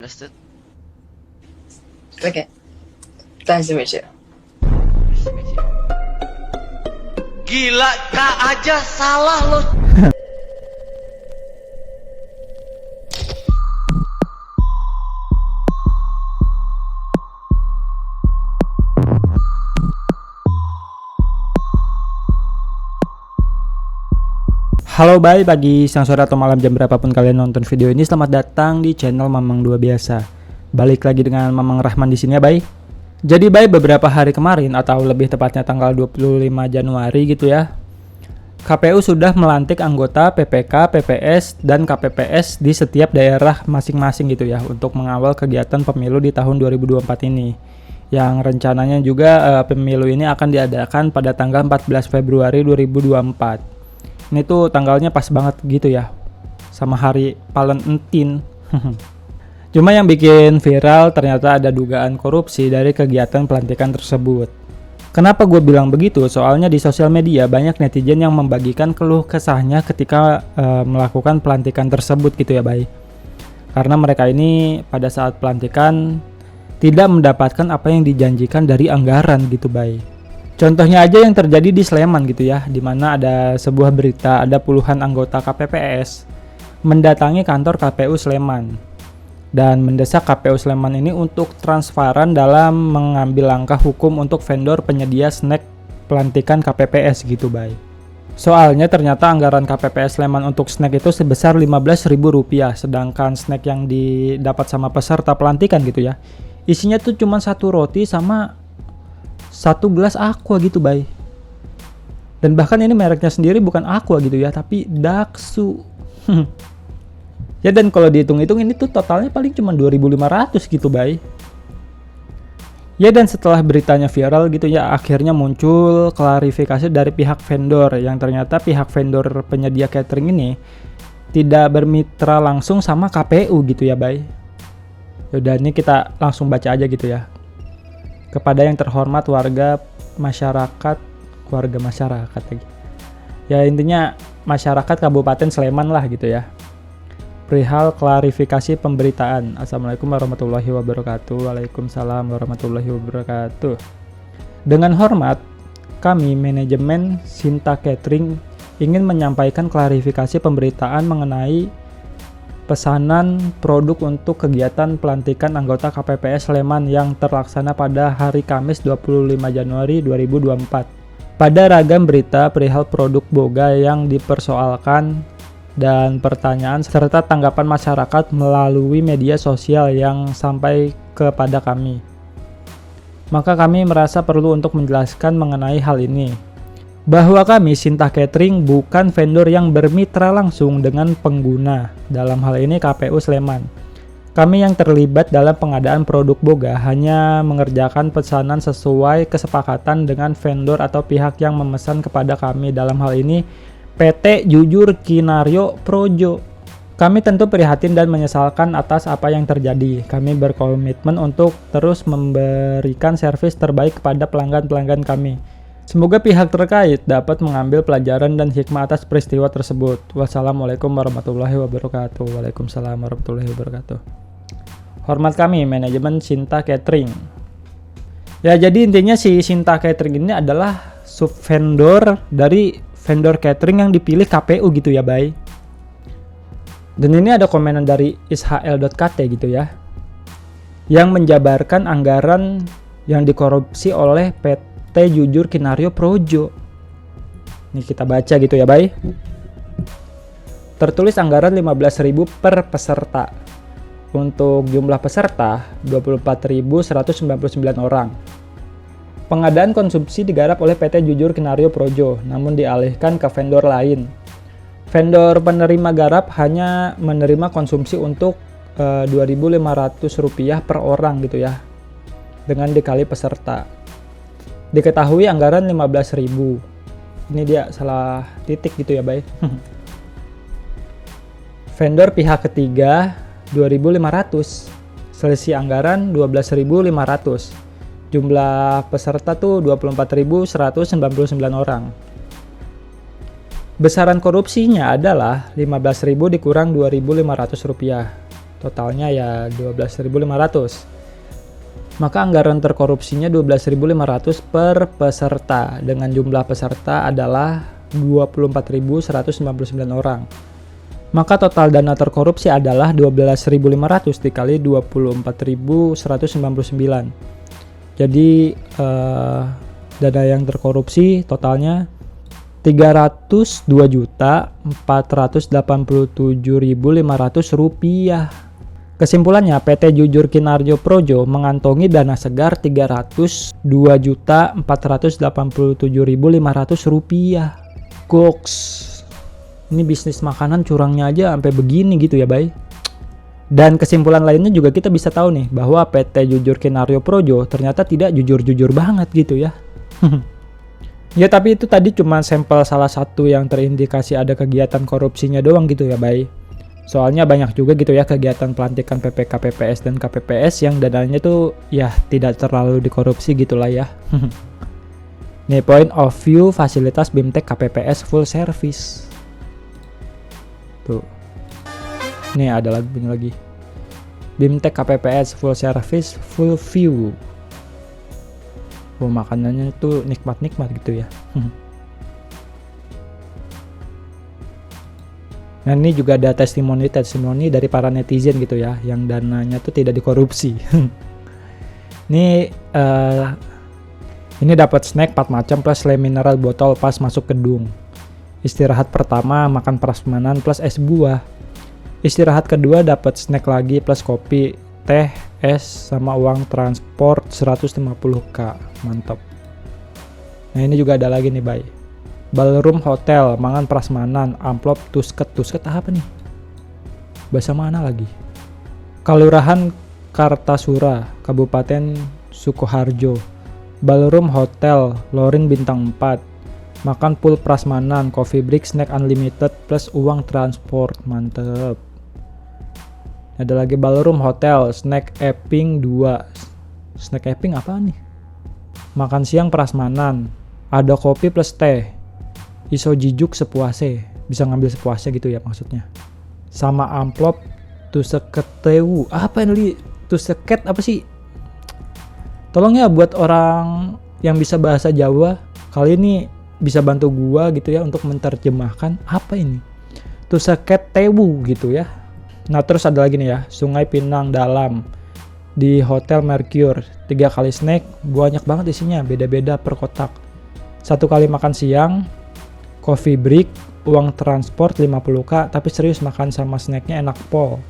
Understood? Okay. Nice to meet you. Gila, Kak aja salah loh. Halo bye, pagi, siang, sore, atau malam, jam berapapun kalian nonton video ini, selamat datang di channel Mamang 2 Biasa. Balik lagi dengan Mamang Rahman di sini ya bye. Jadi bye, beberapa hari kemarin atau lebih tepatnya tanggal 25 Januari gitu ya, KPU sudah melantik anggota PPK, PPS, dan KPPS di setiap daerah masing-masing gitu ya untuk mengawal kegiatan pemilu di tahun 2024 ini. Yang rencananya juga pemilu ini akan diadakan pada tanggal 14 Februari 2024. Ini tuh tanggalnya pas banget gitu ya, sama hari Valentine. Cuma yang bikin viral ternyata ada dugaan korupsi dari kegiatan pelantikan tersebut. Kenapa gue bilang begitu? Soalnya di sosial media banyak netizen yang membagikan keluh kesahnya ketika melakukan pelantikan tersebut gitu ya Bay. Karena mereka ini pada saat pelantikan tidak mendapatkan apa yang dijanjikan dari anggaran gitu Bay. Contohnya aja yang terjadi di Sleman gitu ya, di mana ada sebuah berita ada puluhan anggota KPPS mendatangi kantor KPU Sleman dan mendesak KPU Sleman ini untuk transparan dalam mengambil langkah hukum untuk vendor penyedia snack pelantikan KPPS gitu Bay. Soalnya ternyata anggaran KPPS Sleman untuk snack itu sebesar Rp15.000, sedangkan snack yang didapat sama peserta pelantikan gitu ya, isinya tuh cuma satu roti sama satu gelas aqua gitu Bay. Dan bahkan ini mereknya sendiri bukan aqua gitu ya, tapi Daksu. Ya dan kalau dihitung-hitung ini tuh totalnya paling cuma 2.500 gitu Bay. Ya dan setelah beritanya viral gitu ya, akhirnya muncul klarifikasi dari pihak vendor yang ternyata pihak vendor penyedia catering ini tidak bermitra langsung sama KPU gitu ya Bay. Yaudah, ini kita langsung baca aja gitu ya. Kepada yang terhormat warga masyarakat lagi. Ya intinya masyarakat Kabupaten Sleman lah gitu ya. Perihal klarifikasi pemberitaan. Assalamualaikum warahmatullahi wabarakatuh. Waalaikumsalam warahmatullahi wabarakatuh. Dengan hormat, kami manajemen Sinta Catering ingin menyampaikan klarifikasi pemberitaan mengenai pesanan produk untuk kegiatan pelantikan anggota KPPS Sleman yang terlaksana pada hari Kamis 25 Januari 2024. Pada ragam berita perihal produk boga yang dipersoalkan dan pertanyaan serta tanggapan masyarakat melalui media sosial yang sampai kepada kami. Maka kami merasa perlu untuk menjelaskan mengenai hal ini. Bahwa kami Sinta Catering bukan vendor yang bermitra langsung dengan pengguna, dalam hal ini KPU Sleman. Kami yang terlibat dalam pengadaan produk boga hanya mengerjakan pesanan sesuai kesepakatan dengan vendor atau pihak yang memesan kepada kami, dalam hal ini PT Jujur Kinario Projo. Kami tentu prihatin dan menyesalkan atas apa yang terjadi. Kami berkomitmen untuk terus memberikan servis terbaik kepada pelanggan-pelanggan kami. Semoga pihak terkait dapat mengambil pelajaran dan hikmah atas peristiwa tersebut. Wassalamualaikum warahmatullahi wabarakatuh. Waalaikumsalam warahmatullahi wabarakatuh. Hormat kami, manajemen Sinta Catering. Ya jadi intinya si Sinta Catering ini adalah sub vendor dari vendor catering yang dipilih KPU gitu ya Bay. Dan ini ada komenan dari ishl.kt gitu ya, yang menjabarkan anggaran yang dikorupsi oleh PT Jujur Kinario Projo. Ini kita baca gitu ya Bay. Tertulis anggaran 15.000 per peserta. Untuk jumlah peserta 24.199 orang. Pengadaan konsumsi digarap oleh PT Jujur Kinario Projo, namun dialihkan ke vendor lain. Vendor penerima garap hanya menerima konsumsi untuk Rp2.500 per orang gitu ya, dengan dikali peserta. Diketahui anggaran 15.000. Ini dia salah titik gitu ya Bay. Vendor pihak ketiga 2.500. Selisih anggaran 12.500. Jumlah peserta tuh 24.199 orang. Besaran korupsinya adalah 15.000 dikurang Rp2.500. Totalnya ya 12.500. Maka anggaran terkorupsinya 12.500 per peserta dengan jumlah peserta adalah 24.199 orang. Maka total dana terkorupsi adalah 12.500 dikali 24.199. Jadi dana yang terkorupsi totalnya 302.487.500 rupiah. Kesimpulannya, PT Jujur Kinarjo Projo mengantongi dana segar 302.487.500 rupiah. Goks. Ini bisnis makanan curangnya aja sampai begini gitu ya, Bay. Dan kesimpulan lainnya juga kita bisa tahu nih bahwa PT Jujur Kinarjo Projo ternyata tidak jujur-jujur banget gitu ya. Ya tapi itu tadi cuma sampel salah satu yang terindikasi ada kegiatan korupsinya doang gitu ya, Bay. Soalnya banyak juga gitu ya kegiatan pelantikan PPK, PPS, dan KPPS yang dananya tuh ya tidak terlalu dikorupsi gitulah ya. Nih point of view fasilitas BIMTEK KPPS full service. Tuh. Nih ada lagi bunyi lagi. BIMTEK KPPS full service full view. Makanannya tuh nikmat-nikmat gitu ya. Nah ini juga ada testimoni dari para netizen gitu ya, yang dananya tuh tidak dikorupsi. Ini dapat snack 4 macam plus lem mineral botol pas masuk gedung. Istirahat pertama makan prasmanan plus es buah. Istirahat kedua dapat snack lagi plus kopi, teh, es sama uang transport 150k. Mantap. Nah ini juga ada lagi nih, Bay. Ballroom Hotel, mangan prasmanan, amplop tusket apa nih? Bahasa mana lagi? Kelurahan Kartasura, Kabupaten Sukoharjo. Ballroom Hotel, Lorin bintang 4. Makan full prasmanan, coffee break, snack unlimited plus uang transport. Mantep. Ada lagi Ballroom Hotel, snack Epping 2. Snack Epping apa nih? Makan siang prasmanan, ada kopi plus teh. Iso jijuk sepuase, bisa ngambil sepuasnya gitu ya maksudnya. Sama amplop tuseketewu. Apa ini? Tuseket apa sih? Tolong ya buat orang yang bisa bahasa Jawa, kali ini bisa bantu gua gitu ya untuk menerjemahkan apa ini? Tuseketewu gitu ya. Nah terus ada lagi nih ya, Sungai Pinang Dalam di Hotel Mercure. 3 kali snack, banyak banget isinya, beda-beda per kotak. 1 kali makan siang, coffee break, uang transport 50k, tapi serius makan sama snacknya enak pol.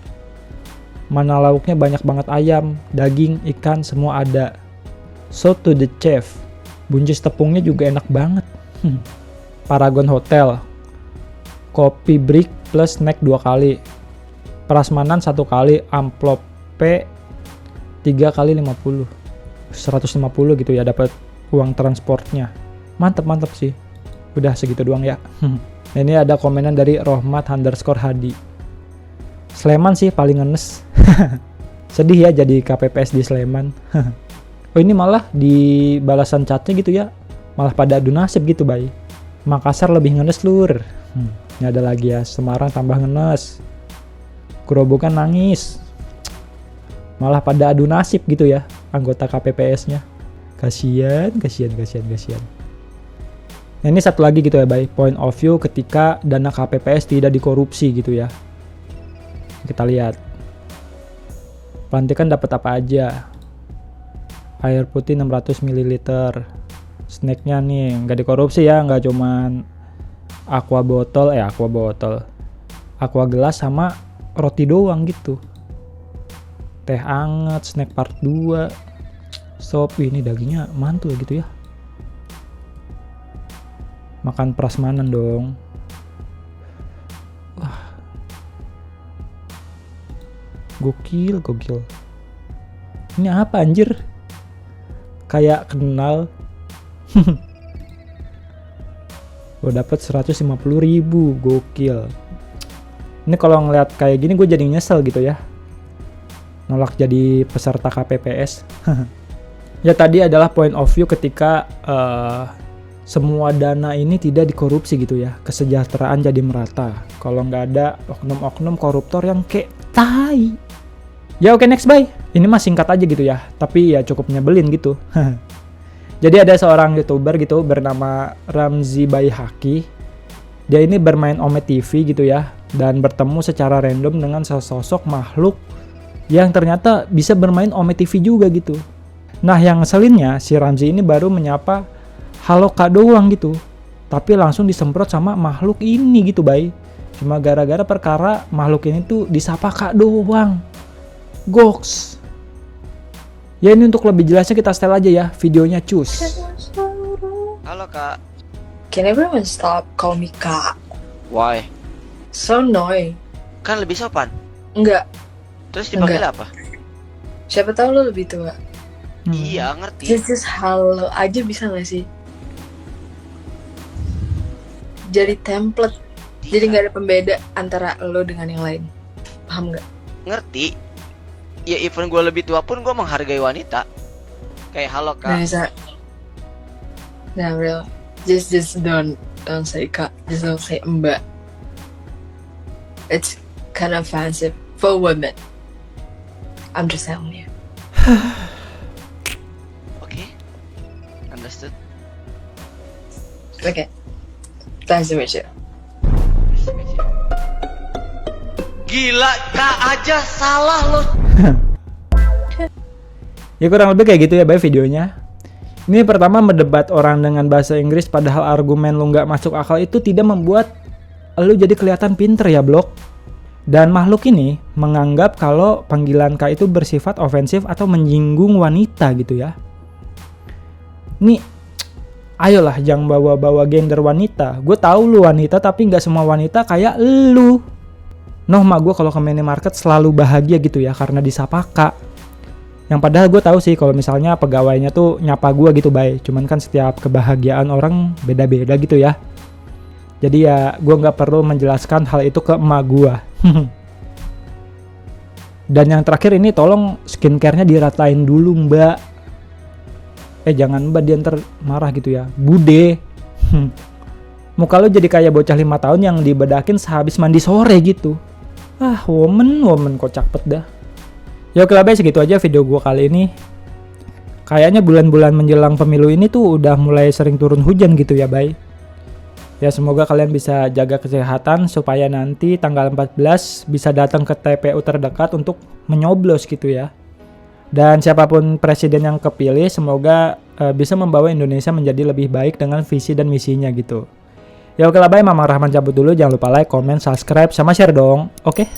Mana lauknya banyak banget, ayam, daging, ikan, semua ada. So to the chef, buncis tepungnya juga enak banget. Paragon Hotel, kopi break plus snack 2 kali. Prasmanan 1 kali, amplop P 3 kali 50. 150 gitu ya dapat uang transportnya. Mantep sih. Udah segitu doang ya. Ini ada komenan dari Rohmat_Hadi. Sleman sih paling ngenes. Sedih ya jadi KPPS di Sleman. Oh ini malah di balasan chatnya gitu ya, malah pada adu nasib gitu, Bay. Makassar lebih ngenes lur. Ini ada lagi ya, Semarang tambah ngenes. Gerobokan nangis. Malah pada adu nasib gitu ya anggota KPPS-nya. Kasian. Nah ini satu lagi gitu ya, Bay, point of view ketika dana KPPS tidak dikorupsi gitu ya. Kita lihat. Pelantikan dapat apa aja? Air putih 600 ml. Snacknya nih nggak dikorupsi ya, nggak cuman aqua botol, aqua gelas sama roti doang gitu. Teh anget, snack part 2. Sop, ini dagingnya mantul gitu ya. Makan prasmanan dong. Wah. Gokil. Ini apa anjir? Kayak kenal. Gue dapat 150.000, gokil. Ini kalau ngeliat kayak gini gue jadi nyesel gitu ya. Nolak jadi peserta KPPS. Ya tadi adalah point of view ketika semua dana ini tidak dikorupsi gitu ya, kesejahteraan jadi merata. Kalau nggak ada oknum-oknum koruptor yang kayak tai, Ya oke, next bye. Ini mah singkat aja gitu ya, tapi ya cukup nyebelin gitu. Jadi ada seorang YouTuber gitu bernama Ramzi Baihaqi. Dia ini bermain Ome TV gitu ya, dan bertemu secara random dengan sesosok makhluk yang ternyata bisa bermain Ome TV juga gitu. Nah yang ngeselinnya, si Ramzi ini baru menyapa halo kak doang gitu, tapi langsung disemprot sama makhluk ini gitu bay. Cuma gara-gara perkara makhluk ini tuh disapa kak doang. Goks. Ya ini untuk lebih jelasnya kita setel aja ya videonya, cus. Halo kak. Can everyone stop call me kak? Why? So annoying. Kan lebih sopan. Enggak. Terus dipanggil apa? Siapa tahu lo lebih tua. Iya ngerti. Just halo aja bisa gak sih? Jadi template. Jadi nggak ada pembeda antara lo dengan yang lain. Paham nggak? Ngerti. Ya even gue lebih tua pun gue menghargai wanita. Kayak halo kak. Nah real. Just don't say kak. Just don't say mbak. It's kind of offensive for women. I'm just telling you. Oke. Understood. Okay. Nice to meet you. Gila kak aja salah lo. Ya kurang lebih kayak gitu ya bay videonya. Ini pertama mendebat orang dengan bahasa Inggris padahal argumen lu nggak masuk akal itu tidak membuat lu jadi kelihatan pinter ya blok. Dan makhluk ini menganggap kalau panggilan kak itu bersifat ofensif atau menyinggung wanita gitu ya. Nih, ayolah jangan bawa-bawa gender wanita. Gue tahu lu wanita tapi nggak semua wanita kayak lu. Noh mak gue kalau ke minimarket selalu bahagia gitu ya karena disapa kak. Yang padahal gue tahu sih kalau misalnya pegawainya tuh nyapa gue gitu bay. Cuman kan setiap kebahagiaan orang beda-beda gitu ya. Jadi ya gue nggak perlu menjelaskan hal itu ke emak gue. Dan yang terakhir ini tolong skincare-nya diratain dulu mbak. Jangan mbak, dia ntar marah gitu ya. Bude. Muka lo jadi kayak bocah 5 tahun yang dibedakin sehabis mandi sore gitu. Woman kocak pet dah. Ya oke lah bay, segitu aja video gue kali ini. Kayaknya bulan-bulan menjelang pemilu ini tuh udah mulai sering turun hujan gitu ya bay. Ya semoga kalian bisa jaga kesehatan supaya nanti tanggal 14 bisa datang ke TPU terdekat untuk menyoblos gitu ya. Dan siapapun presiden yang kepilih semoga bisa membawa Indonesia menjadi lebih baik dengan visi dan misinya gitu. Ya oke lah bay, Mamang Rahman cabut dulu. Jangan lupa like, comment, subscribe, sama share dong. Oke?